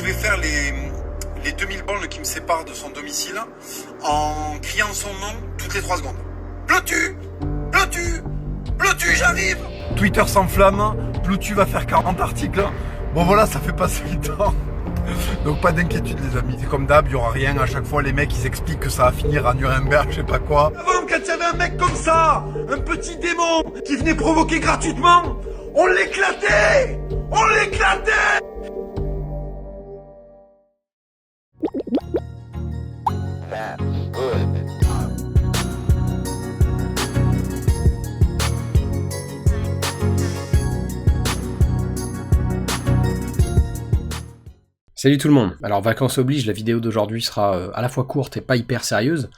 pouvait faire les 2000 bornes qui me séparent de son domicile en criant son nom toutes les 3 secondes. Plotu, Plotu, Plotu, j'arrive. Twitter s'enflamme, Plotu va faire 40 articles. Bon voilà, ça fait passer le temps. Donc pas d'inquiétude les amis, c'est comme d'hab, il n'y aura rien. À chaque fois les mecs ils expliquent que ça va finir à Nuremberg, je sais pas quoi. Avant, quand il y avait un mec comme ça, un petit démon qui venait provoquer gratuitement, on l'éclatait. On l'éclatait. Salut tout le monde. Alors vacances oblige, la vidéo d'aujourd'hui sera à la fois courte et pas hyper sérieuse.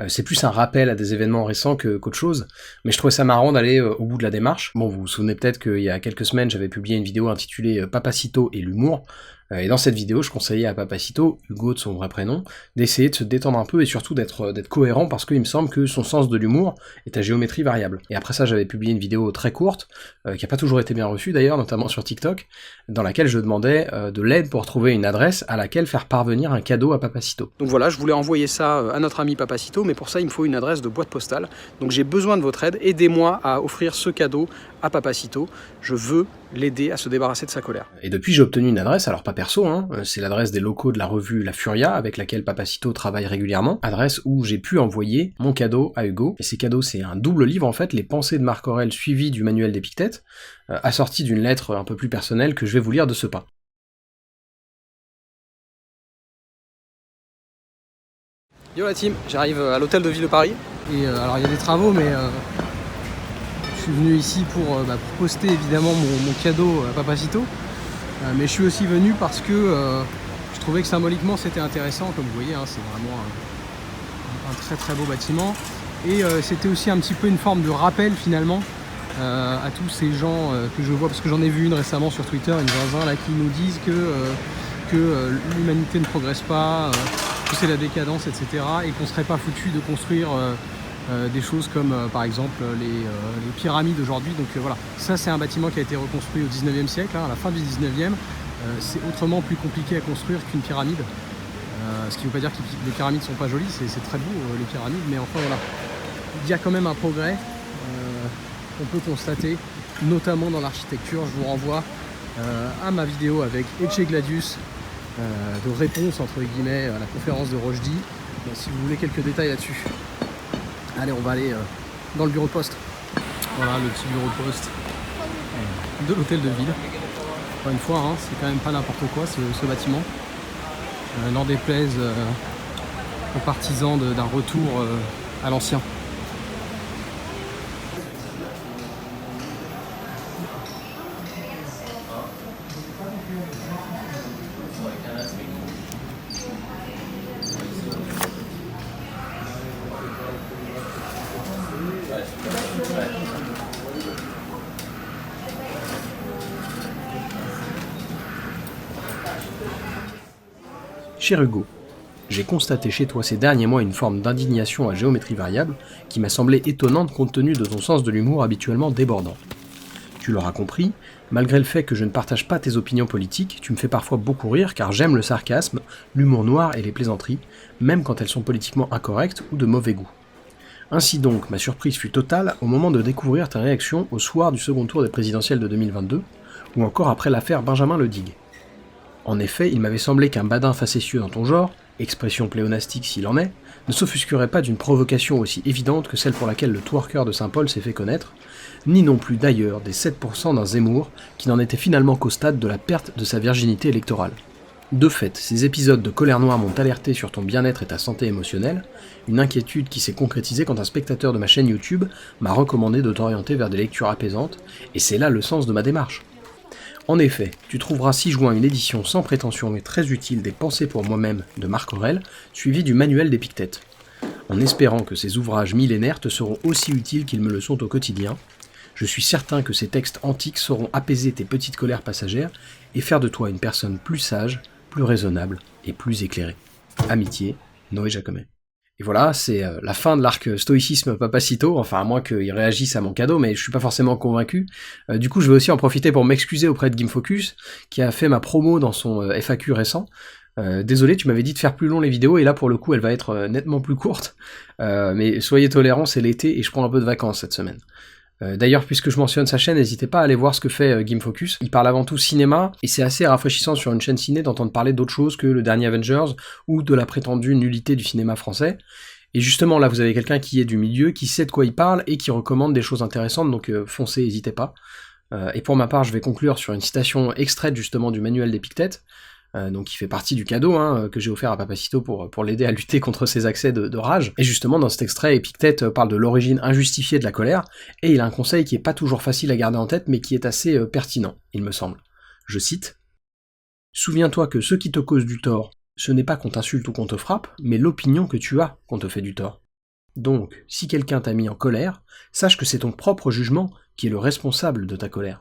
C'est plus un rappel à des événements récents qu'autre chose, mais je trouvais ça marrant d'aller au bout de la démarche. Bon, vous vous souvenez peut-être qu'il y a quelques semaines, j'avais publié une vidéo intitulée Papacito et l'humour, et dans cette vidéo, je conseillais à Papacito, Hugo de son vrai prénom, d'essayer de se détendre un peu et surtout d'être cohérent parce qu'il me semble que son sens de l'humour est à géométrie variable. Et après ça, j'avais publié une vidéo très courte, qui a pas toujours été bien reçue d'ailleurs, notamment sur TikTok, dans laquelle je demandais de l'aide pour trouver une adresse à laquelle faire parvenir un cadeau à Papacito. Donc voilà, je voulais envoyer ça à notre ami Papacito, mais pour ça il me faut une adresse de boîte postale. Donc j'ai besoin de votre aide, aidez-moi à offrir ce cadeau à Papacito. Je veux l'aider à se débarrasser de sa colère. Et depuis j'ai obtenu une adresse, alors pas perso, hein, c'est l'adresse des locaux de la revue La Furia, avec laquelle Papacito travaille régulièrement, adresse où j'ai pu envoyer mon cadeau à Hugo. Et ces cadeaux, c'est un double livre en fait, Les Pensées de Marc Aurèle suivi du manuel d'Épictète, assorti d'une lettre un peu plus personnelle que je vais vous lire de ce pas. Yo la team, j'arrive à l'hôtel de ville de Paris. Et alors il y a des travaux, mais je suis venu ici pour poster évidemment mon cadeau à Papacito. Mais je suis aussi venu parce que je trouvais que symboliquement c'était intéressant, comme vous voyez, hein, c'est vraiment un très très beau bâtiment. Et c'était aussi un petit peu une forme de rappel finalement à tous ces gens que je vois, parce que j'en ai vu une récemment sur Twitter, une zinzin là qui nous disent que l'humanité ne progresse pas, que c'est la décadence, etc. et qu'on serait pas foutu de construire des choses comme par exemple les pyramides aujourd'hui. Donc voilà, ça c'est un bâtiment qui a été reconstruit au 19e siècle, hein, à la fin du 19e. C'est autrement plus compliqué à construire qu'une pyramide. Ce qui ne veut pas dire que les pyramides sont pas jolies, c'est très beau les pyramides, mais enfin voilà. Il y a quand même un progrès qu'on peut constater, notamment dans l'architecture. Je vous renvoie à ma vidéo avec Etche Gladius, de réponse entre guillemets à la conférence de Rochdy, si vous voulez quelques détails là-dessus. Allez, on va aller dans le bureau de poste. Voilà le petit bureau de poste de l'hôtel de ville. Encore une fois, hein, c'est quand même pas n'importe quoi ce bâtiment. N'en déplaise aux partisans d'un retour à l'ancien. Cher Hugo, j'ai constaté chez toi ces derniers mois une forme d'indignation à géométrie variable qui m'a semblé étonnante compte tenu de ton sens de l'humour habituellement débordant. Tu l'auras compris, malgré le fait que je ne partage pas tes opinions politiques, tu me fais parfois beaucoup rire car j'aime le sarcasme, l'humour noir et les plaisanteries, même quand elles sont politiquement incorrectes ou de mauvais goût. Ainsi donc, ma surprise fut totale au moment de découvrir ta réaction au soir du second tour des présidentielles de 2022, ou encore après l'affaire Benjamin Ledigue. En effet, il m'avait semblé qu'un badin facétieux dans ton genre, expression pléonastique s'il en est, ne s'offusquerait pas d'une provocation aussi évidente que celle pour laquelle le twerker de Saint-Paul s'est fait connaître, ni non plus d'ailleurs des 7% d'un Zemmour qui n'en était finalement qu'au stade de la perte de sa virginité électorale. De fait, ces épisodes de colère noire m'ont alerté sur ton bien-être et ta santé émotionnelle, une inquiétude qui s'est concrétisée quand un spectateur de ma chaîne YouTube m'a recommandé de t'orienter vers des lectures apaisantes, et c'est là le sens de ma démarche. En effet, tu trouveras ci-joint une édition sans prétention mais très utile des Pensées pour moi-même de Marc Aurèle, suivie du manuel d'Épictète. En espérant que ces ouvrages millénaires te seront aussi utiles qu'ils me le sont au quotidien, je suis certain que ces textes antiques sauront apaiser tes petites colères passagères et faire de toi une personne plus sage, plus raisonnable et plus éclairée. Amitié, Noé Jacomet. Et voilà, c'est la fin de l'arc stoïcisme Papacito, enfin à moins qu'il réagisse à mon cadeau, mais je suis pas forcément convaincu. Du coup, je vais aussi en profiter pour m'excuser auprès de GameFocus, qui a fait ma promo dans son FAQ récent. Désolé, tu m'avais dit de faire plus long les vidéos, et là pour le coup elle va être nettement plus courte, mais soyez tolérants, c'est l'été et je prends un peu de vacances cette semaine. D'ailleurs, puisque je mentionne sa chaîne, n'hésitez pas à aller voir ce que fait GameFocus. Il parle avant tout cinéma, et c'est assez rafraîchissant sur une chaîne ciné d'entendre parler d'autre chose que le dernier Avengers, ou de la prétendue nullité du cinéma français. Et justement, là vous avez quelqu'un qui est du milieu, qui sait de quoi il parle, et qui recommande des choses intéressantes, donc foncez, n'hésitez pas. Et pour ma part, je vais conclure sur une citation extraite justement du manuel d'Épictète, donc qui fait partie du cadeau que j'ai offert à Papacito pour l'aider à lutter contre ses accès de rage. Et justement, dans cet extrait, Épictète parle de l'origine injustifiée de la colère, et il a un conseil qui est pas toujours facile à garder en tête, mais qui est assez pertinent, il me semble. Je cite « Souviens-toi que ce qui te cause du tort, ce n'est pas qu'on t'insulte ou qu'on te frappe, mais l'opinion que tu as qu'on te fait du tort. Donc, si quelqu'un t'a mis en colère, sache que c'est ton propre jugement qui est le responsable de ta colère.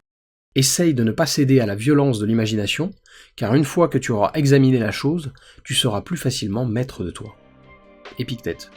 Essaye de ne pas céder à la violence de l'imagination, car une fois que tu auras examiné la chose, tu seras plus facilement maître de toi. » Épictète.